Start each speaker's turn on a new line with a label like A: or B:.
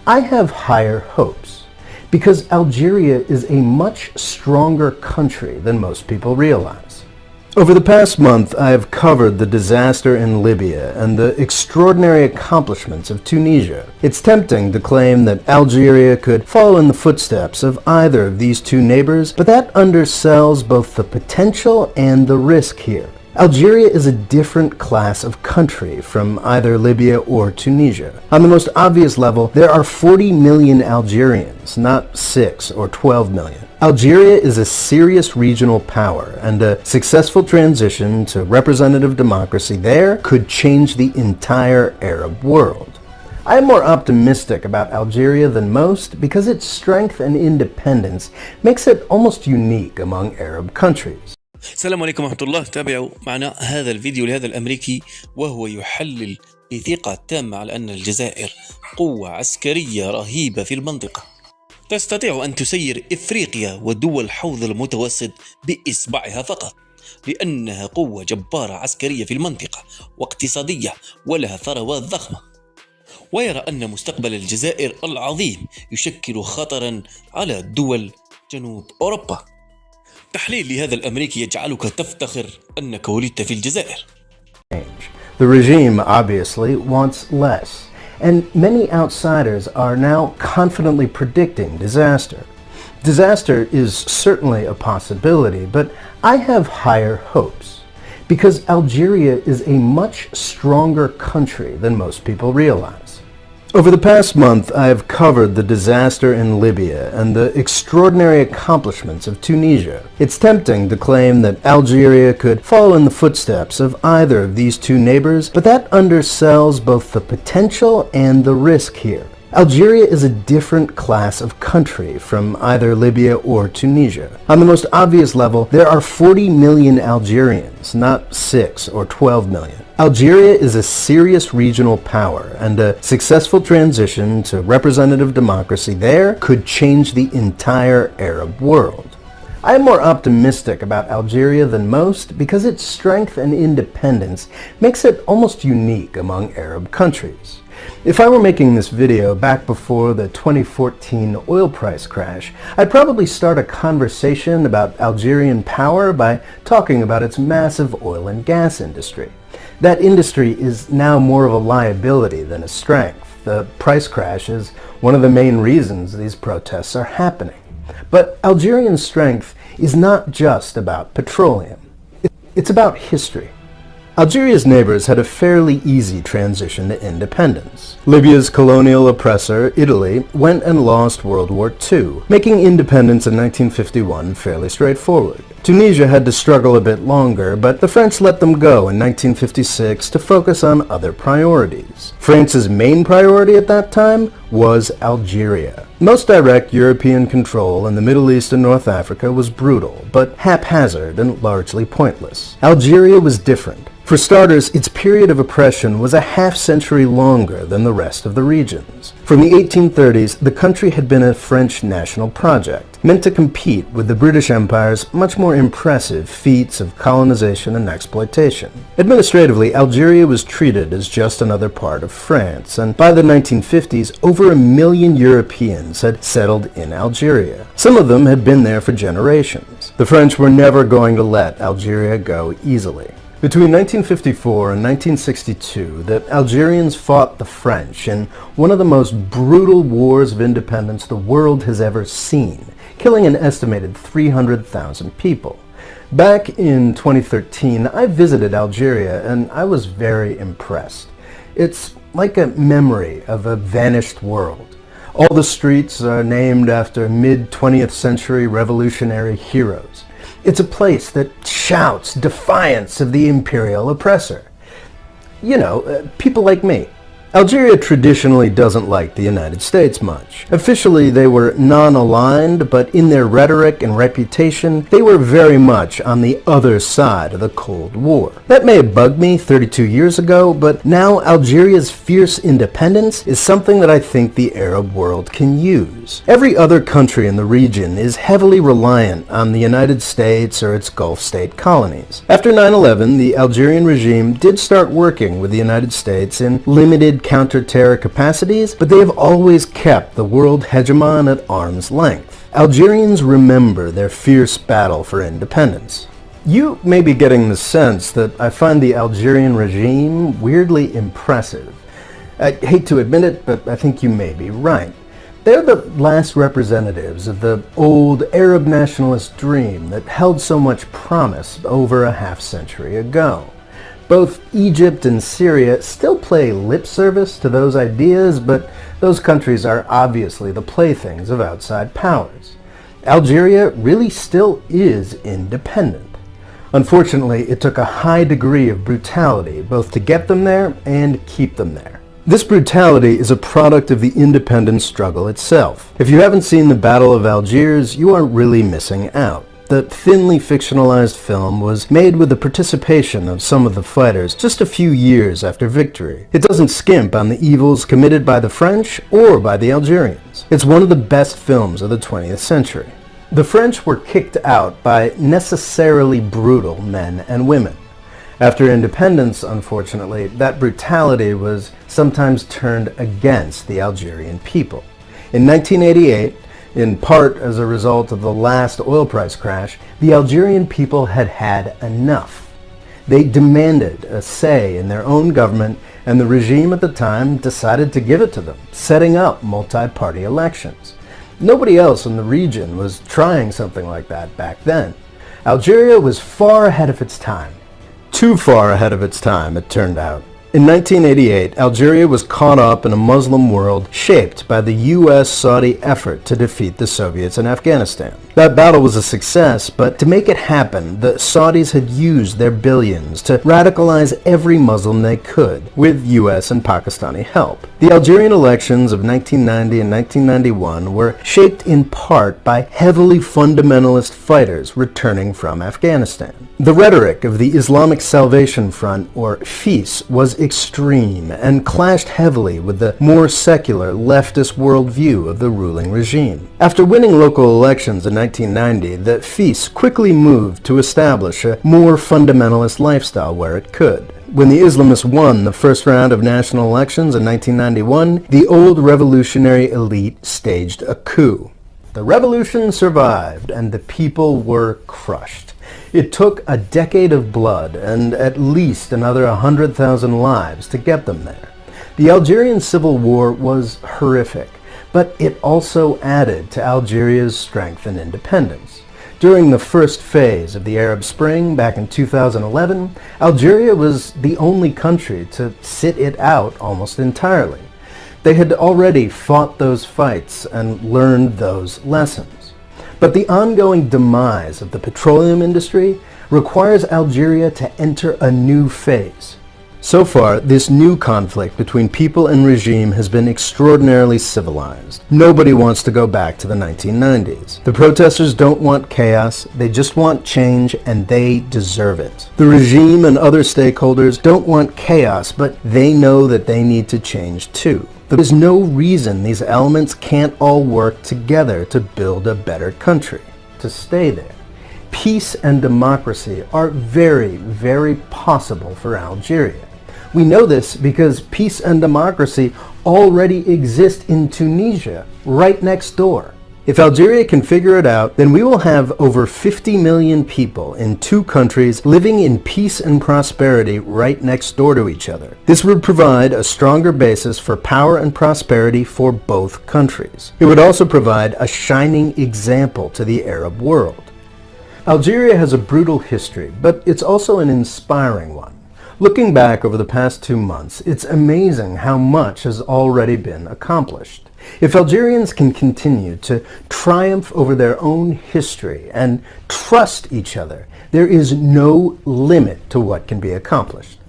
A: I have higher hopes because Algeria is a much stronger country than most people realize. Over the past month, I have covered the disaster in Libya and the extraordinary accomplishments of Tunisia. It's tempting to claim that Algeria could follow in the footsteps of either of these two neighbors, but that undersells both the potential and the risk here. Algeria is a different class of country from either Libya or Tunisia. On the most obvious level, there are 40 million Algerians, not 6 or 12 million. Algeria is a serious regional power, and a successful transition to representative democracy there could change the entire Arab world. I am more optimistic about Algeria than most because its strength and independence makes it almost unique among Arab countries.
B: السلام عليكم ورحمة الله. تابعوا معنا هذا الفيديو لهذا الأمريكي وهو يحلل بثقة تامة على أن الجزائر قوة عسكرية رهيبة في المنطقة تستطيع أن تسير إفريقيا ودول الحوض المتوسط بإصبعها فقط، لأنها قوة جبارة عسكرية في المنطقة واقتصادية ولها ثروات ضخمة. ويرى أن مستقبل الجزائر العظيم يشكل خطرا على دول جنوب أوروبا. تحليل لهذا الأمريكي يجعلك تفتخر أنك ولدت في الجزائر.
A: The regime obviously wants less, and many outsiders are now confidently predicting disaster. Disaster is certainly a possibility, but I have higher hopes because Algeria is a much stronger country than most people realize. Over the past month, I have covered the disaster in Libya and the extraordinary accomplishments of Tunisia. It's tempting to claim that Algeria could follow in the footsteps of either of these two neighbors, but that undersells both the potential and the risk here. Algeria is a different class of country from either Libya or Tunisia. On the most obvious level, there are 40 million Algerians, not 6 or 12 million. Algeria is a serious regional power, and a successful transition to representative democracy there could change the entire Arab world. I am more optimistic about Algeria than most because its strength and independence makes it almost unique among Arab countries. If I were making this video back before the 2014 oil price crash, I'd probably start a conversation about Algerian power by talking about its massive oil and gas industry. That industry is now more of a liability than a strength. The price crash is one of the main reasons these protests are happening. But Algerian strength is not just about petroleum. It's about history. Algeria's neighbors had a fairly easy transition to independence. Libya's colonial oppressor, Italy, went and lost World War II, making independence in 1951 fairly straightforward. Tunisia had to struggle a bit longer, but the French let them go in 1956 to focus on other priorities. France's main priority at that time was Algeria. Most direct European control in the Middle East and North Africa was brutal, but haphazard and largely pointless. Algeria was different. For starters, its period of oppression was a half-century longer than the rest of the regions. From the 1830s, the country had been a French national project, meant to compete with the British Empire's much more impressive feats of colonization and exploitation. Administratively, Algeria was treated as just another part of France, and by the 1950s, over 1 million Europeans had settled in Algeria. Some of them had been there for generations. The French were never going to let Algeria go easily. Between 1954 and 1962, the Algerians fought the French in one of the most brutal wars of independence the world has ever seen, killing an estimated 300,000 people. Back in 2013, I visited Algeria and I was very impressed. It's like a memory of a vanished world. All the streets are named after mid-20th century revolutionary heroes. It's a place that shouts defiance of the imperial oppressor. You know, people like me. Algeria traditionally doesn't like the United States much. Officially, they were non-aligned, but in their rhetoric and reputation, they were very much on the other side of the Cold War. That may have bugged me 32 years ago, but now Algeria's fierce independence is something that I think the Arab world can use. Every other country in the region is heavily reliant on the United States or its Gulf state colonies. After 9/11, the Algerian regime did start working with the United States in limited limited counter-terror capacities, but they have always kept the world hegemon at arm's length. Algerians remember their fierce battle for independence. You may be getting the sense that I find the Algerian regime weirdly impressive. I hate to admit it, but I think you may be right. They're the last representatives of the old Arab nationalist dream that held so much promise over a half-century ago. Both Egypt and Syria still pay lip service to those ideas, but those countries are obviously the playthings of outside powers. Algeria really still is independent. Unfortunately, it took a high degree of brutality both to get them there and keep them there. This brutality is a product of the independence struggle itself. If you haven't seen the Battle of Algiers, you are really missing out. The thinly fictionalized film was made with the participation of some of the fighters just a few years after victory. It doesn't skimp on the evils committed by the French or by the Algerians. It's one of the best films of the 20th century. The French were kicked out by necessarily brutal men and women. After independence, unfortunately, that brutality was sometimes turned against the Algerian people. In 1988, in part as a result of the last oil price crash, the Algerian people had had enough. They demanded a say in their own government, and the regime at the time decided to give it to them, setting up multi-party elections. Nobody else in the region was trying something like that back then. Algeria was far ahead of its time. Too far ahead of its time, it turned out. In 1988, Algeria was caught up in a Muslim world shaped by the U.S.-Saudi effort to defeat the Soviets in Afghanistan. That battle was a success, but to make it happen, the Saudis had used their billions to radicalize every Muslim they could, with U.S. and Pakistani help. The Algerian elections of 1990 and 1991 were shaped in part by heavily fundamentalist fighters returning from Afghanistan. The rhetoric of the Islamic Salvation Front, or FIS, was extreme and clashed heavily with the more secular leftist worldview of the ruling regime. After winning local elections in 1990, the FIS quickly moved to establish a more fundamentalist lifestyle where it could. When the Islamists won the first round of national elections in 1991, the old revolutionary elite staged a coup. The revolution survived, and the people were crushed. It took a decade of blood and at least another 100,000 lives to get them there. The Algerian Civil War was horrific, but it also added to Algeria's strength and independence. During the first phase of the Arab Spring back in 2011, Algeria was the only country to sit it out almost entirely. They had already fought those fights and learned those lessons. But the ongoing demise of the petroleum industry requires Algeria to enter a new phase. So far, this new conflict between people and regime has been extraordinarily civilized. Nobody wants to go back to the 1990s. The protesters don't want chaos, they just want change, and they deserve it. The regime and other stakeholders don't want chaos, but they know that they need to change too. There is no reason these elements can't all work together to build a better country, to stay there. Peace and democracy are very, very possible for Algeria. We know this because peace and democracy already exist in Tunisia, right next door. If Algeria can figure it out, then we will have over 50 million people in two countries living in peace and prosperity right next door to each other. This would provide a stronger basis for power and prosperity for both countries. It would also provide a shining example to the Arab world. Algeria has a brutal history, but it's also an inspiring one. Looking back over the past 2 months, it's amazing how much has already been accomplished. If Algerians can continue to triumph over their own history and trust each other, there is no limit to what can be accomplished.